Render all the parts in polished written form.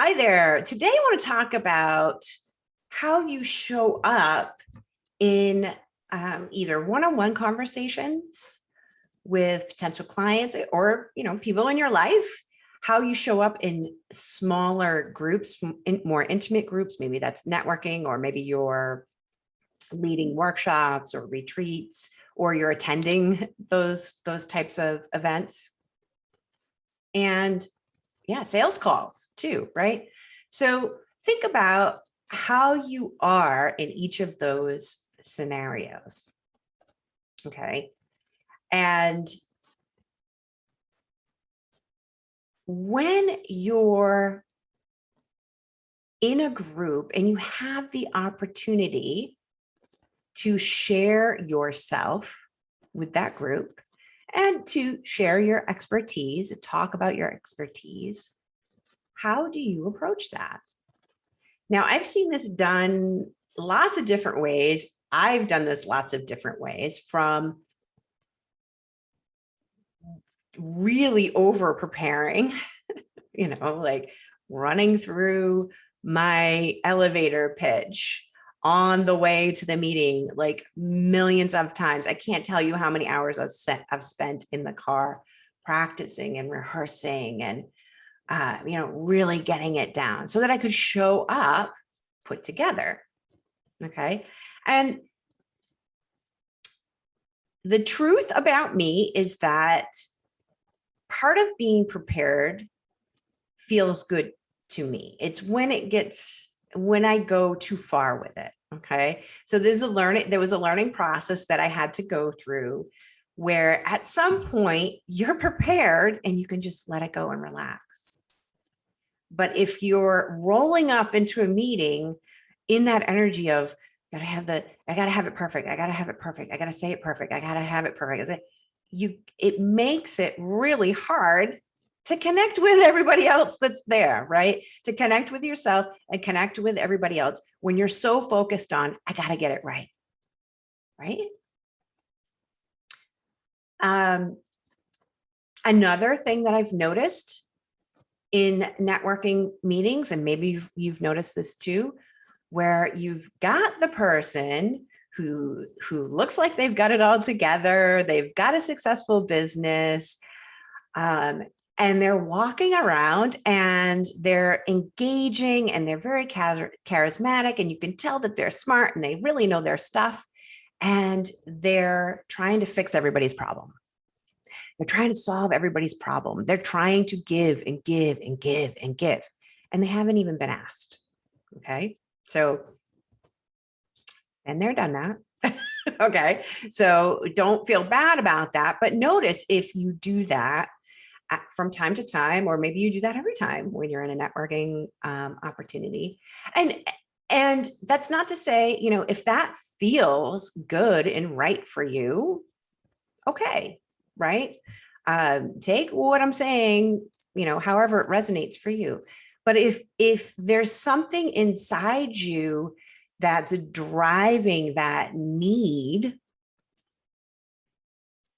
Hi there. Today I want to talk about how you show up in either one-on-one conversations with potential clients or people in your life, how you show up in smaller groups, in more intimate groups. Maybe that's networking, or maybe you're leading workshops or retreats, or you're attending those types of events. And yeah, sales calls too, right? So think about how you are in each of those scenarios. Okay. And when you're in a group and you have the opportunity to share yourself with that group and to share your expertise, talk about your expertise, how do you approach that? Now, I've seen this done lots of different ways. I've done this lots of different ways, from really over preparing, like running through my elevator pitch on the way to the meeting, like millions of times. I can't tell you how many hours I've spent in the car practicing and rehearsing and really getting it down so that I could show up put together. Okay. And the truth about me is that part of being prepared feels good to me. It's when I go too far with it. Okay. So there was a learning process that I had to go through, where at some point you're prepared and you can just let it go and relax. But if you're rolling up into a meeting in that energy of, I gotta have it perfect. I gotta have it perfect. I gotta say it perfect. I gotta have it perfect. It makes it really hard to connect with everybody else that's there, right? To connect with yourself and connect with everybody else when you're so focused on, I gotta get it right, right? Another thing that I've noticed in networking meetings, and maybe you've noticed this too, where you've got the person who looks like they've got it all together, they've got a successful business, and they're walking around and they're engaging and they're very charismatic, and you can tell that they're smart and they really know their stuff, and they're trying to fix everybody's problem. They're trying to solve everybody's problem. They're trying to give and give and give and give, and they haven't even been asked. Okay. So, and they're done that. Okay. So don't feel bad about that, but notice if you do that from time to time, or maybe you do that every time when you're in a networking opportunity. And that's not to say, if that feels good and right for you, okay, right? Take what I'm saying, however it resonates for you. But if there's something inside you that's driving that need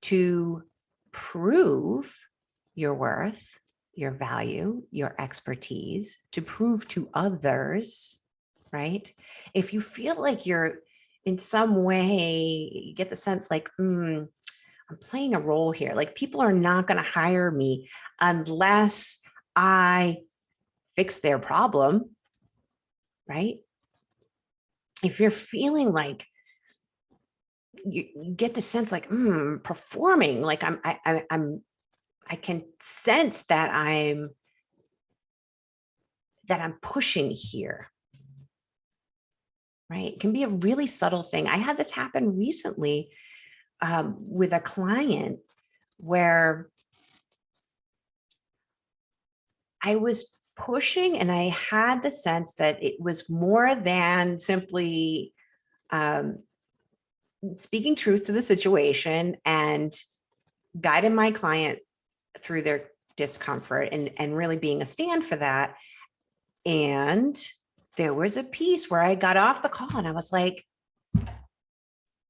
to prove your worth, your value, your expertise, to prove to others, right? If you feel like you're in some way, you get the sense like, I'm playing a role here. Like, people are not going to hire me unless I fix their problem, right? If you're feeling like you get the sense like, performing, like I can sense that I'm pushing here, right? It can be a really subtle thing. I had this happen recently with a client where I was pushing, and I had the sense that it was more than simply speaking truth to the situation and guiding my client through their discomfort and really being a stand for that. And there was a piece where I got off the call and I was like,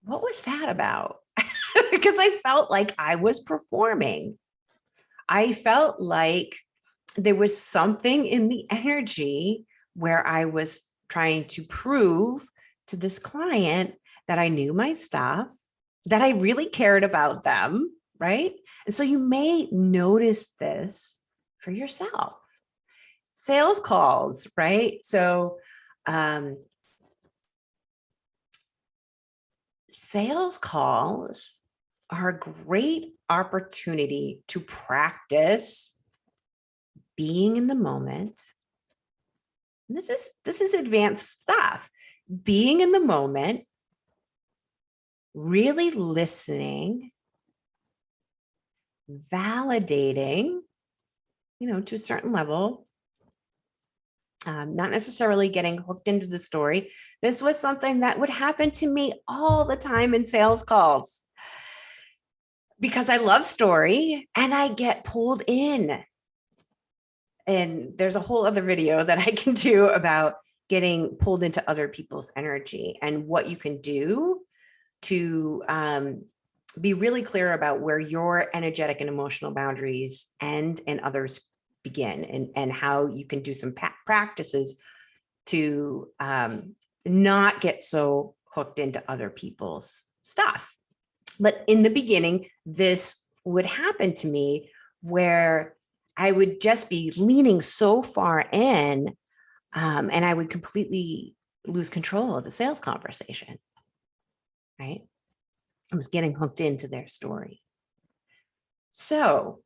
what was that about? Because I felt like I was performing. I felt like there was something in the energy where I was trying to prove to this client that I knew my stuff, that I really cared about them, right? And so you may notice this for yourself. Sales calls, right? So sales calls are a great opportunity to practice being in the moment. And this is advanced stuff. Being in the moment, really listening, validating, to a certain level, not necessarily getting hooked into the story. This was something that would happen to me all the time in sales calls because I love story and I get pulled in. And there's a whole other video that I can do about getting pulled into other people's energy and what you can do to be really clear about where your energetic and emotional boundaries end and others begin, and how you can do some practices to not get so hooked into other people's stuff. But in the beginning, this would happen to me where I would just be leaning so far in, and I would completely lose control of the sales conversation, right? I was getting hooked into their story. So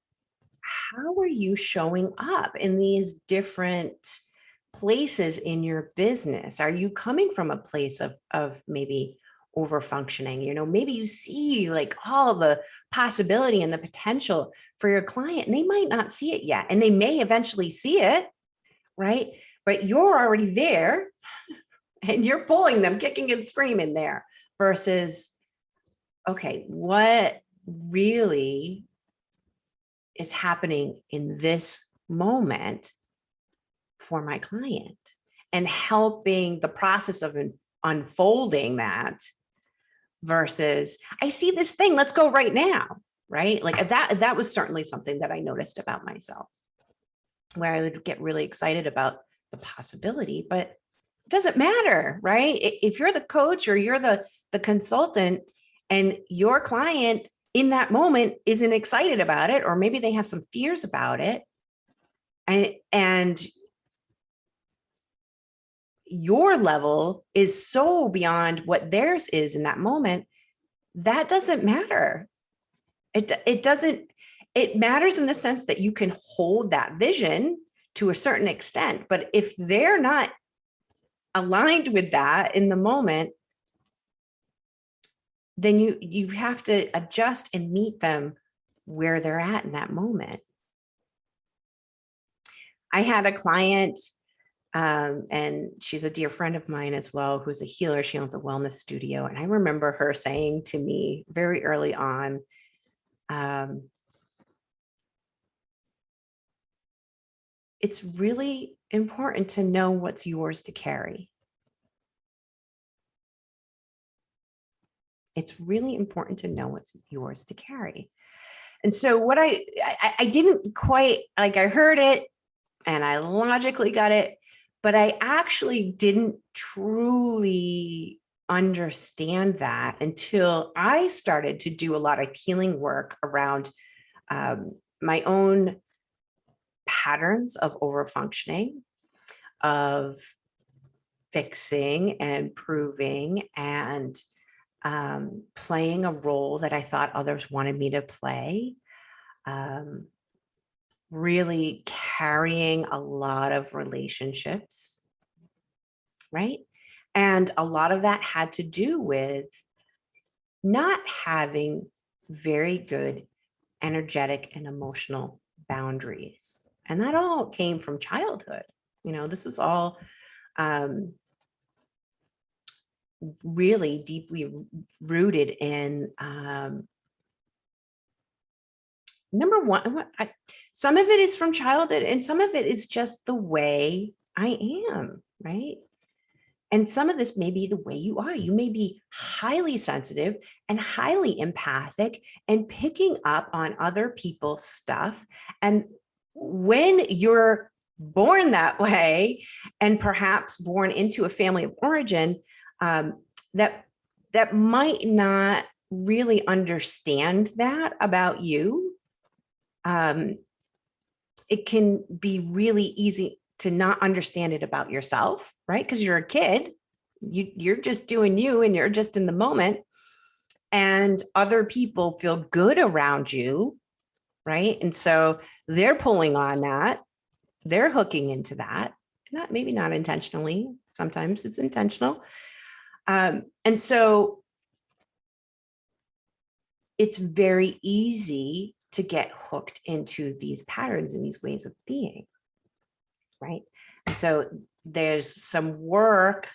how are you showing up in these different places in your business? Are you coming from a place of maybe over functioning? Maybe you see like all the possibility and the potential for your client, and they might not see it yet, and they may eventually see it, right? But you're already there and you're pulling them kicking and screaming there versus, okay, what really is happening in this moment for my client, and helping the process of unfolding that versus I see this thing, let's go right now, right? Like that was certainly something that I noticed about myself, where I would get really excited about the possibility, but it doesn't matter, right? If you're the coach or you're the consultant and your client in that moment isn't excited about it, or maybe they have some fears about it, and your level is so beyond what theirs is in that moment, that doesn't matter. It doesn't, it matters in the sense that you can hold that vision to a certain extent, but if they're not aligned with that in the moment, then you have to adjust and meet them where they're at in that moment. I had a client, and she's a dear friend of mine as well, who's a healer. She owns a wellness studio. And I remember her saying to me very early on, it's really important to know what's yours to carry. It's really important to know what's yours to carry. And so what I didn't quite, like, I heard it and I logically got it, but I actually didn't truly understand that until I started to do a lot of healing work around my own patterns of overfunctioning, of fixing and proving and playing a role that I thought others wanted me to play, really carrying a lot of relationships, right? And a lot of that had to do with not having very good energetic and emotional boundaries. And that all came from childhood. This was all really deeply rooted in number one, some of it is from childhood and some of it is just the way I am, right? And some of this may be the way you are. You may be highly sensitive and highly empathic and picking up on other people's stuff. And when you're born that way, and perhaps born into a family of origin that might not really understand that about you, it can be really easy to not understand it about yourself, right? Because you're a kid, you're just doing you, and you're just in the moment, and other people feel good around you, right? And so they're pulling on that, they're hooking into that, maybe not intentionally, sometimes it's intentional. And so it's very easy to get hooked into these patterns and these ways of being, right? And so there's some work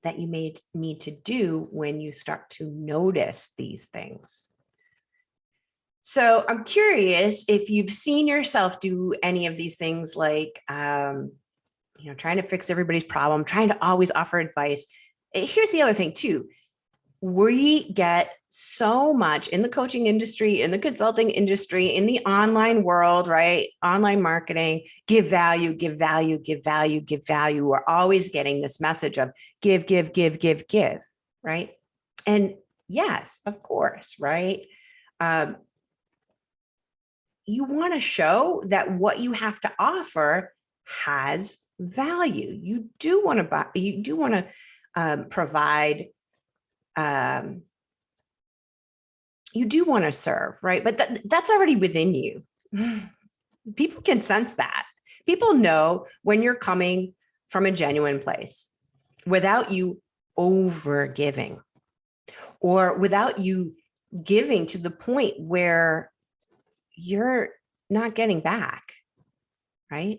that you may need to do when you start to notice these things. So I'm curious if you've seen yourself do any of these things, like, trying to fix everybody's problem, trying to always offer advice. Here's the other thing too. We get so much in the coaching industry, in the consulting industry, in the online world, right? Online marketing, give value, give value, give value, give value. We're always getting this message of give, give, give, give, give, right? And yes, of course, right? You want to show that what you have to offer has value. You do want to buy, you do want to provide, you do want to serve, right? But that's already within you. People can sense that. People know when you're coming from a genuine place without you over giving, or without you giving to the point where you're not getting back, right?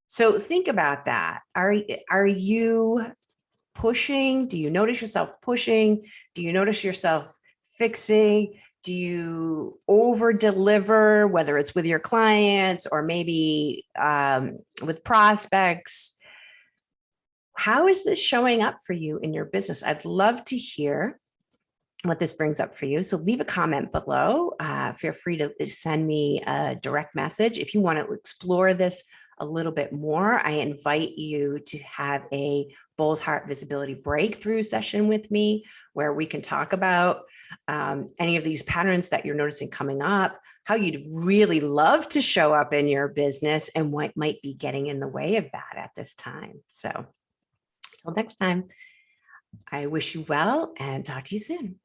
So think about that. Are you pushing? Do you notice yourself pushing? Do you notice yourself fixing? Do you over deliver, whether it's with your clients or maybe with prospects? How is this showing up for you in your business? I'd love to hear what this brings up for you. So leave a comment below. Feel free to send me a direct message. If you want to explore this a little bit more, I invite you to have a Bold Heart Visibility breakthrough session with me, where we can talk about any of these patterns that you're noticing coming up, how you'd really love to show up in your business, and what might be getting in the way of that at this time. So until next time, I wish you well and talk to you soon.